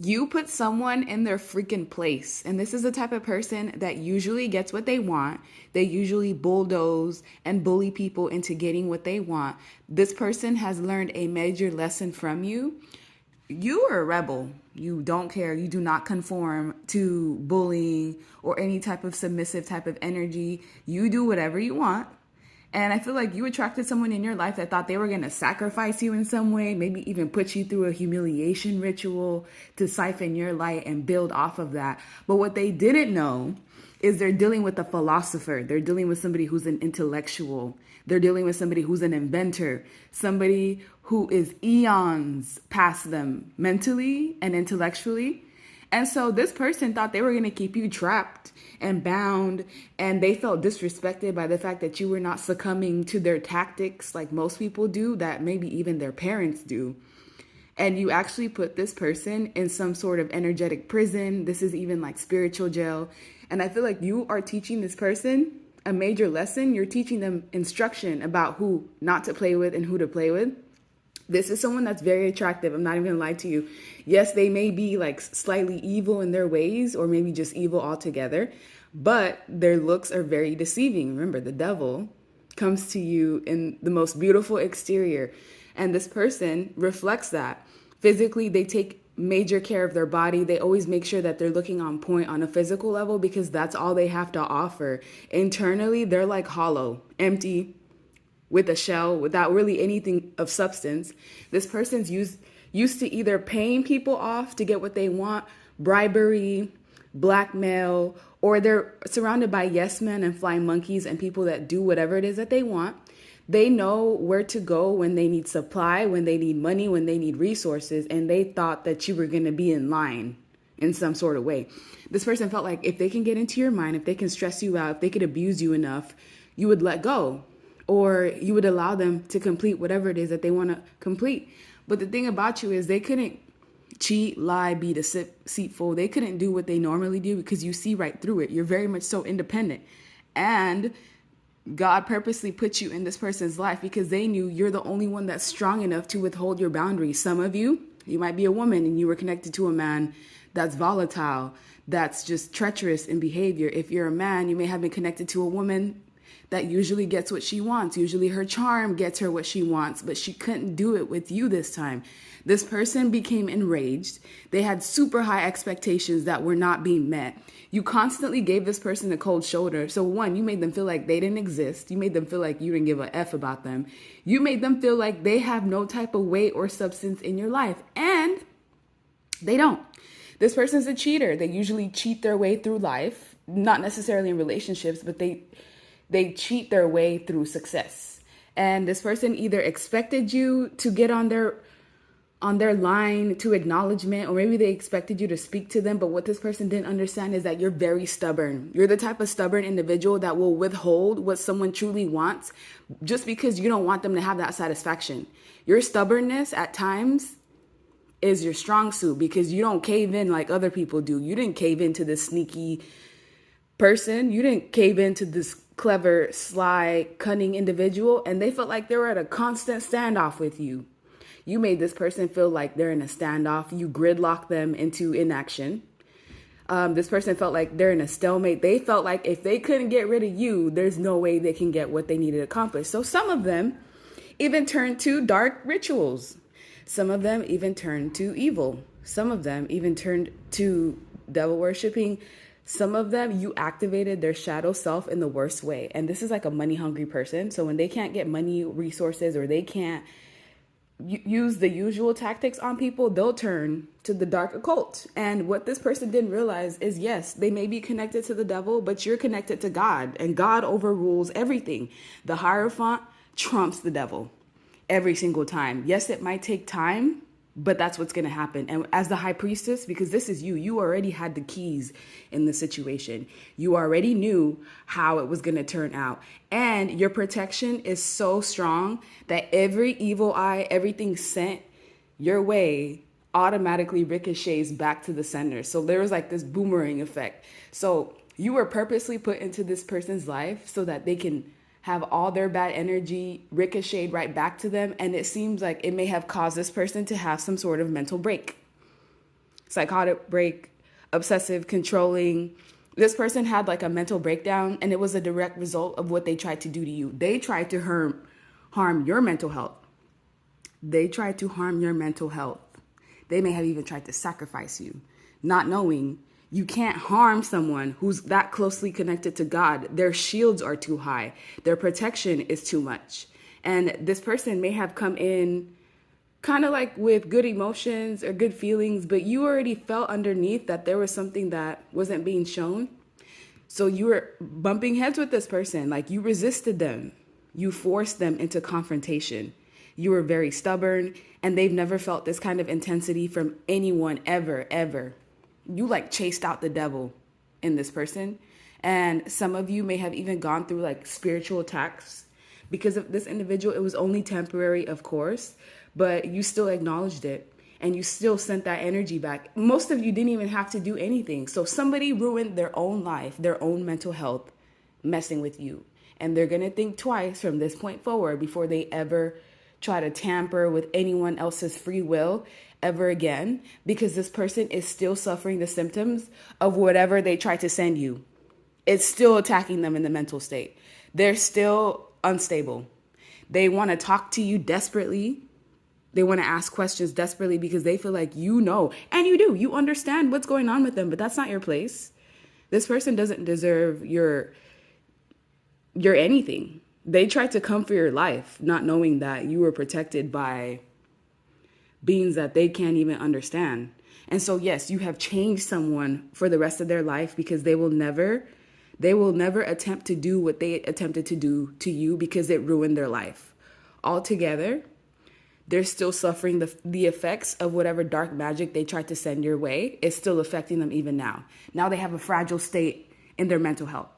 You put someone in their freaking place. And this is the type of person that usually gets what they want. They usually bulldoze and bully people into getting what they want. This person has learned a major lesson from you. You are a rebel. You don't care. You do not conform to bullying or any type of submissive type of energy. You do whatever you want. And I feel like you attracted someone in your life that thought they were going to sacrifice you in some way, maybe even put you through a humiliation ritual to siphon your light and build off of that. But what they didn't know is they're dealing with a philosopher. They're dealing with somebody who's an intellectual. They're dealing with somebody who's an inventor, somebody who is eons past them mentally and intellectually. And so this person thought they were going to keep you trapped and bound, and they felt disrespected by the fact that you were not succumbing to their tactics like most people do, that maybe even their parents do. And you actually put this person in some sort of energetic prison. This is even like spiritual jail. And I feel like you are teaching this person a major lesson. You're teaching them instruction about who not to play with and who to play with. This is someone that's very attractive. I'm not even gonna lie to you. Yes, they may be like slightly evil in their ways, or maybe just evil altogether, but their looks are very deceiving. Remember, the devil comes to you in the most beautiful exterior, and this person reflects that. Physically, they take major care of their body. They always make sure that they're looking on point on a physical level because that's all they have to offer. Internally, they're like hollow, empty, with a shell, without really anything of substance. This person's used to either paying people off to get what they want, bribery, blackmail, or they're surrounded by yes men and flying monkeys and people that do whatever it is that they want. They know where to go when they need supply, when they need money, when they need resources, and they thought that you were going to be in line in some sort of way. This person felt like if they can get into your mind, if they can stress you out, if they could abuse you enough, you would let go, or you would allow them to complete whatever it is that they want to complete. But the thing about you is they couldn't cheat, lie, be deceitful. They couldn't do what they normally do because you see right through it. You're very much so independent. And God purposely put you in this person's life because they knew you're the only one that's strong enough to withhold your boundaries. Some of you might be a woman and you were connected to a man that's volatile, that's just treacherous in behavior. If you're a man, you may have been connected to a woman that usually gets what she wants. Usually her charm gets her what she wants, but she couldn't do it with you this time. This person became enraged. They had super high expectations that were not being met. You constantly gave this person a cold shoulder. So one, you made them feel like they didn't exist. You made them feel like you didn't give a F about them. You made them feel like they have no type of weight or substance in your life. And they don't. This person's a cheater. They usually cheat their way through life, not necessarily in relationships, but they cheat their way through success. And this person either expected you to get on their line to acknowledgement, or maybe they expected you to speak to them. But what this person didn't understand is that you're very stubborn. You're the type of stubborn individual that will withhold what someone truly wants just because you don't want them to have that satisfaction. Your stubbornness at times is your strong suit because you don't cave in like other people do. You didn't cave into this sneaky person. You didn't cave into this clever, sly, cunning individual, and they felt like they were at a constant standoff with you. You made this person feel like they're in a standoff. You gridlocked them into inaction. This person felt like they're in a stalemate. They felt like if they couldn't get rid of you, there's no way they can get what they needed accomplished. So some of them even turned to dark rituals. Some of them even turned to evil. Some of them even turned to devil worshiping. Some of them, you activated their shadow self in the worst way. And this is like a money hungry person. So when they can't get money, resources, or they can't use the usual tactics on people, they'll turn to the dark occult. And what this person didn't realize is, yes, they may be connected to the devil, but you're connected to God, and God overrules everything. The Hierophant trumps the devil every single time. Yes, it might take time, but that's what's going to happen. And as the high priestess, because this is you already had the keys in the situation. You already knew how it was going to turn out. And your protection is so strong that every evil eye, everything sent your way automatically ricochets back to the sender. So there was like this boomerang effect. So you were purposely put into this person's life so that they can have all their bad energy ricocheted right back to them. And it seems like it may have caused this person to have some sort of mental break. psychotic break, obsessive, controlling. This person had like a mental breakdown, and it was a direct result of what they tried to do to you. They tried to harm your mental health. They tried to harm your mental health. They may have even tried to sacrifice you, not knowing you can't harm someone who's that closely connected to God. Their shields are too high. Their protection is too much. And this person may have come in kind of like with good emotions or good feelings, but you already felt underneath that there was something that wasn't being shown. So you were bumping heads with this person, like you resisted them. You forced them into confrontation. You were very stubborn, and they've never felt this kind of intensity from anyone ever, ever. You like chased out the devil in this person. And some of you may have even gone through like spiritual attacks because of this individual. It was only temporary, of course, but you still acknowledged it and you still sent that energy back. Most of you didn't even have to do anything. So somebody ruined their own life, their own mental health, messing with you. And they're going to think twice from this point forward before they ever try to tamper with anyone else's free will ever again, because this person is still suffering the symptoms of whatever they tried to send you. It's still attacking them in the mental state. They're still unstable. They want to talk to you desperately. They want to ask questions desperately because they feel like you know, and you do. You understand what's going on with them, but that's not your place. This person doesn't deserve your anything. They tried to come for your life, not knowing that you were protected by beings that they can't even understand. And so, yes, you have changed someone for the rest of their life because they will never attempt to do what they attempted to do to you because it ruined their life. Altogether, they're still suffering the effects of whatever dark magic they tried to send your way. It's still affecting them even now. Now they have a fragile state in their mental health.